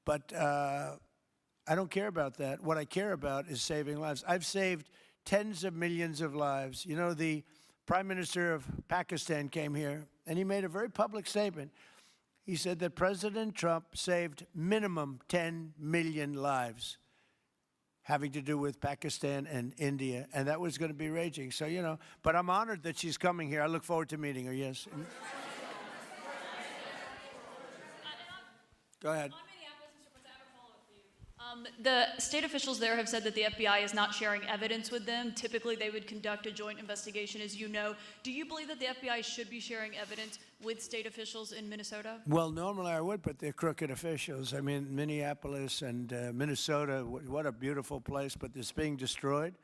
But I don't care about that. What I care about is saving lives. I've saved tens of millions of lives. You know, the Prime Minister of Pakistan came here, and he made a very public statement. He said that President Trump saved minimum 10 million lives having to do with Pakistan and India, and that was going to be raging. So, you know, but I'm honored that she's coming here. I look forward to meeting her, yes. Go ahead. The state officials there have said that the FBI is not sharing evidence with them. Typically, they would conduct a joint investigation, as you know. Do you believe that the FBI should be sharing evidence with state officials in Minnesota? Well, normally I would, but they're crooked officials. I mean, Minneapolis and Minnesota, what a beautiful place, but it's being destroyed.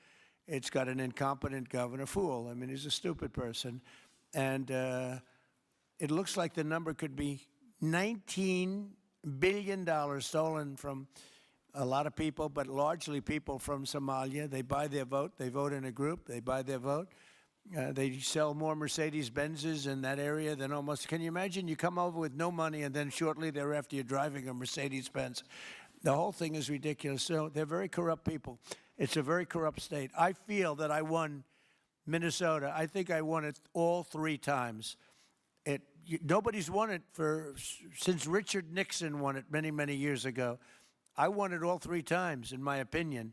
It's got an incompetent governor, fool. I mean, he's a stupid person. And it looks like the number could be $19 billion stolen from a lot of people, but largely people from Somalia. They buy their vote. They vote in a group. They buy their vote. They sell more Mercedes-Benzes in that area than almost. Can you imagine? You come over with no money, and then shortly thereafter you're driving a Mercedes-Benz. The whole thing is ridiculous. So they're very corrupt people. It's a very corrupt state. I feel that I won Minnesota. I think I won it all 3 times. Nobody's won it since Richard Nixon won it many, many years ago. I won it all 3 times, in my opinion,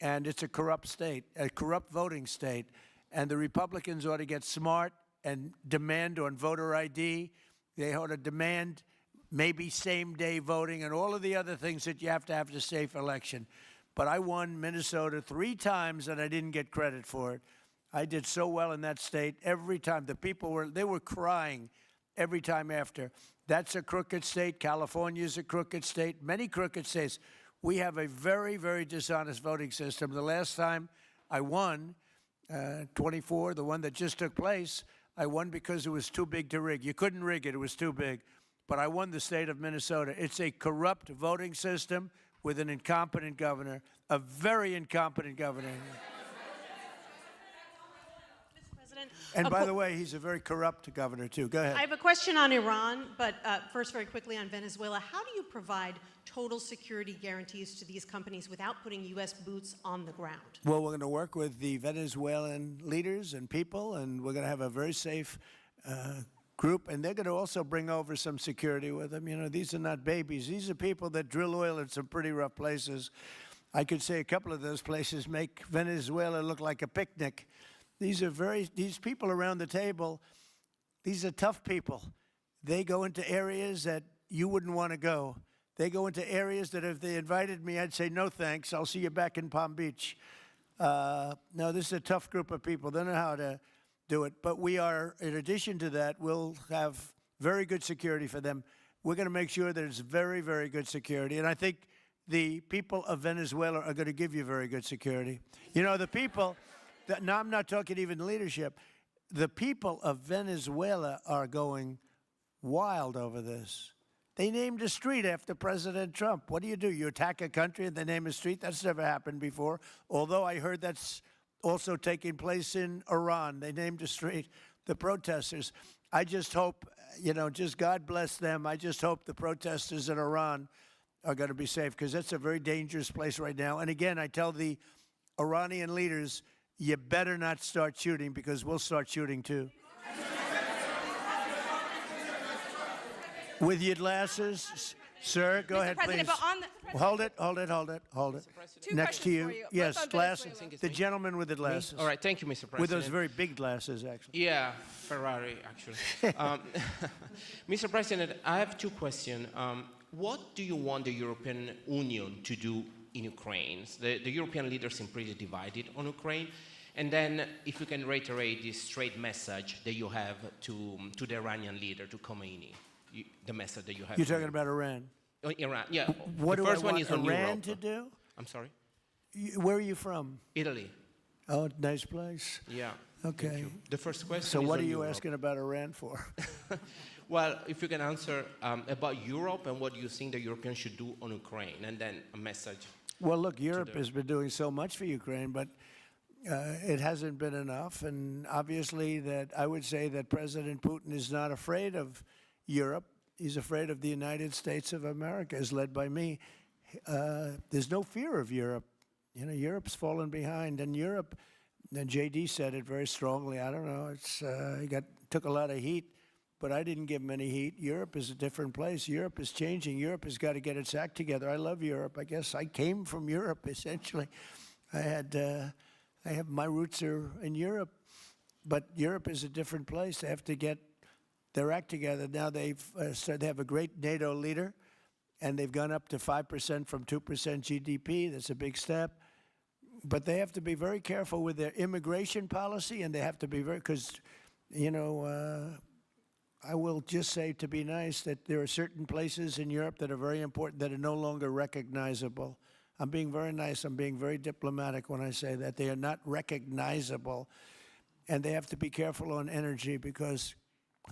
and it's a corrupt state, a corrupt voting state, and the Republicans ought to get smart and demand on voter ID. They ought to demand maybe same-day voting and all of the other things that you have to have safe election. But I won Minnesota 3 times, and I didn't get credit for it. I did so well in that state every time. The people were crying every time after. That's a crooked state. California is a crooked state. Many crooked states. We have a very, very dishonest voting system. The last time I won, 24, the one that just took place, I won because it was too big to rig. You couldn't rig it. It was too big. But I won the state of Minnesota. It's a corrupt voting system with an incompetent governor, a very incompetent governor. And by the way, he's a very corrupt governor, too. Go ahead. I have a question on Iran, but first, very quickly on Venezuela. How do you provide total security guarantees to these companies without putting U.S. boots on the ground? Well, we're going to work with the Venezuelan leaders and people, and we're going to have a very safe group, and they're going to also bring over some security with them. You know, these are not babies. These are people that drill oil in some pretty rough places. I could say a couple of those places make Venezuela look like a picnic. These people around the table, these are tough people. They go into areas that you wouldn't want to go. They go into areas that if they invited me, I'd say, no thanks, I'll see you back in Palm Beach. No, this is a tough group of people. They know how to do it. But we are, in addition to that, we'll have very good security for them. We're going to make sure there's very, very good security. And I think the people of Venezuela are going to give you very good security. You know, the people... Now, I'm not talking even leadership. The people of Venezuela are going wild over this. They named a street after President Trump. What do? You attack a country and they name a street? That's never happened before. Although I heard that's also taking place in Iran. They named a street. The protesters. I just hope, you know, just God bless them. I just hope the protesters in Iran are going to be safe, because that's a very dangerous place right now. And again, I tell the Iranian leaders, you better not start shooting, because we'll start shooting too. With your glasses, sir, go ahead, please. Hold it. Next to you. Yes, glasses. The gentleman with the glasses. All right, thank you, Mr. President. With those very big glasses, actually. Yeah, Ferrari, actually. Mr. President, I have 2 questions. What do you want the European Union to do in Ukraine? The European leaders seem pretty divided on Ukraine. And then, if you can reiterate this straight message that you have to the Iranian leader, to Khomeini, the message that you have. You're talking about Iran? Iran, yeah. What the do first I want one is on Iran Europe. to do? I'm sorry? Where are you from? Italy. Oh, nice place. Yeah. Okay. Thank you. The first question So is what on are you Europe. asking about Iran for? Well, if you can answer about Europe and what you think the Europeans should do on Ukraine, and then a message. Well, look, Europe has been doing so much for Ukraine, but it hasn't been enough. And obviously that I would say that President Putin is not afraid of Europe. He's afraid of the United States of America, as led by me. There's no fear of Europe. You know, Europe's fallen behind, and Europe, and JD said it very strongly. I don't know, he took a lot of heat, but I didn't give him any heat. Europe is a different place. Europe is changing. Europe has got to get its act together. I love Europe. I guess I came from Europe, essentially. My roots are in Europe, but Europe is a different place. They have to get their act together. Now they have a great NATO leader, and they've gone up to 5% from 2% GDP. That's a big step. But they have to be very careful with their immigration policy, and they have to be very, because, you know, I will just say, to be nice, that there are certain places in Europe that are very important that are no longer recognizable. I'm being very nice. I'm being very diplomatic when I say that. They are not recognizable. And they have to be careful on energy because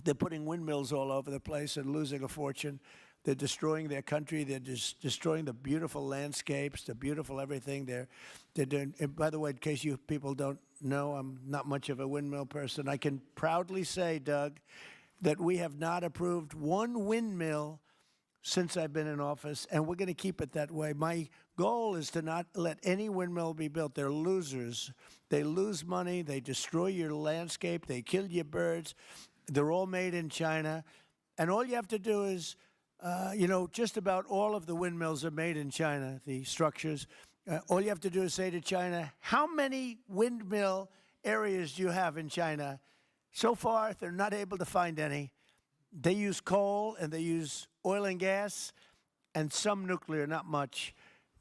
they're putting windmills all over the place and losing a fortune. They're destroying their country. They're just destroying the beautiful landscapes, the beautiful everything. They're doing, and by the way, in case you people don't know, I'm not much of a windmill person. I can proudly say, Doug, that we have not approved one windmill since I've been in office, and we're going to keep it that way. My goal is to not let any windmill be built. They're losers. They lose money. They destroy your landscape. They kill your birds. They're all made in China. And all you have to do is, you know, just about all of the windmills are made in China, the structures. All you have to do is say to China, how many windmill areas do you have in China? So far, they're not able to find any. They use coal and they use oil and gas and some nuclear, not much,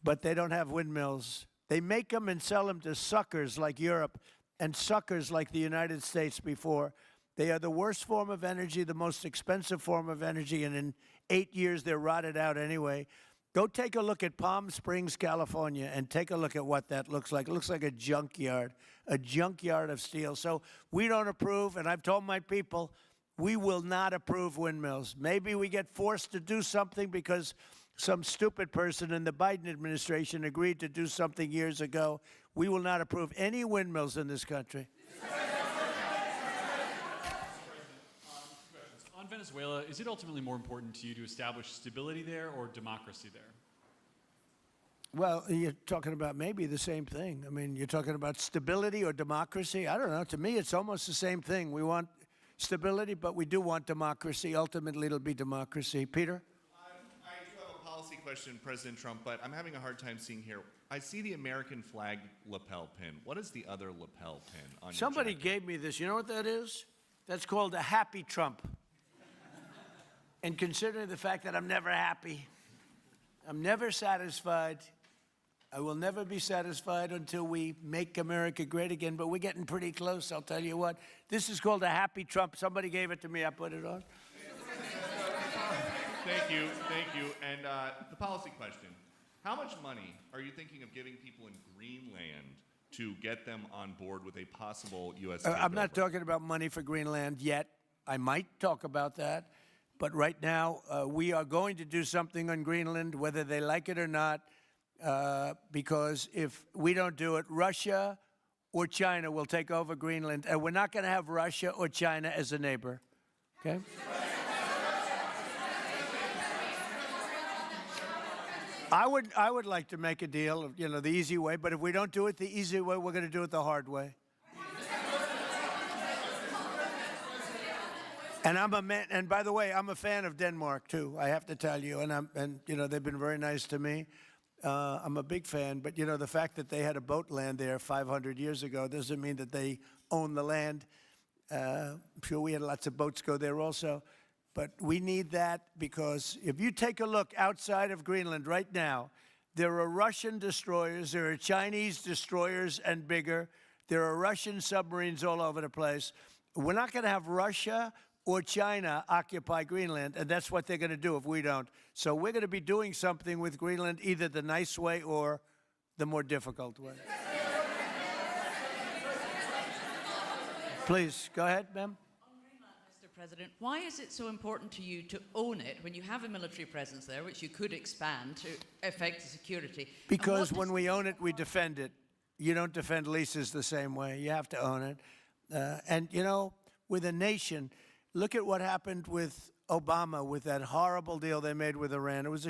but they don't have windmills. They make them and sell them to suckers like Europe and suckers like the United States before. They are the worst form of energy, the most expensive form of energy, and in 8 years they're rotted out anyway. Go take a look at Palm Springs, California, and take a look at what that looks like. It looks like a junkyard of steel. So we don't approve, and I've told my people, we will not approve windmills. Maybe we get forced to do something because some stupid person in the Biden administration agreed to do something years ago. We will not approve any windmills in this country. On Venezuela, is it ultimately more important to you to establish stability there or democracy there? Well, you're talking about maybe the same thing. I mean, you're talking about stability or democracy. I don't know. To me, it's almost the same thing. We want stability, but we do want democracy. Ultimately, it'll be democracy. Peter? I do have a policy question, President Trump, but I'm having a hard time seeing here. I see the American flag lapel pin. What is the other lapel pin on Somebody your jacket? gave me this. You know what that is? That's called a happy Trump. And considering the fact that I'm never happy, I'm never satisfied, I will never be satisfied until we make America great again, but we're getting pretty close, I'll tell you what. This is called a happy Trump. Somebody gave it to me, I put it on. Thank you. And the policy question. How much money are you thinking of giving people in Greenland to get them on board with a possible U.S. I'm not talking about money for Greenland yet. I might talk about that. But right now, we are going to do something on Greenland, whether they like it or not, because if we don't do it, Russia or China will take over Greenland, and we're not going to have Russia or China as a neighbor, okay? I would like to make a deal, you know, the easy way, but if we don't do it the easy way, we're going to do it the hard way. And I'm a man, and by the way, I'm a fan of Denmark too. I have to tell you, and you know they've been very nice to me. I'm a big fan, but you know the fact that they had a boat land there 500 years ago doesn't mean that they own the land. I'm sure we had lots of boats go there also, but we need that because if you take a look outside of Greenland right now, there are Russian destroyers, there are Chinese destroyers and bigger, there are Russian submarines all over the place. We're not going to have Russia or China occupy Greenland, and that's what they're going to do if we don't. So we're going to be doing something with Greenland, either the nice way or the more difficult way. Please, go ahead, ma'am. On Greenland, Mr. President, why is it so important to you to own it when you have a military presence there, which you could expand to affect security? Because when we own it, we defend it. You don't defend leases the same way. You have to own it. And, you know, with a nation, look at what happened with Obama with that horrible deal they made with Iran. It was a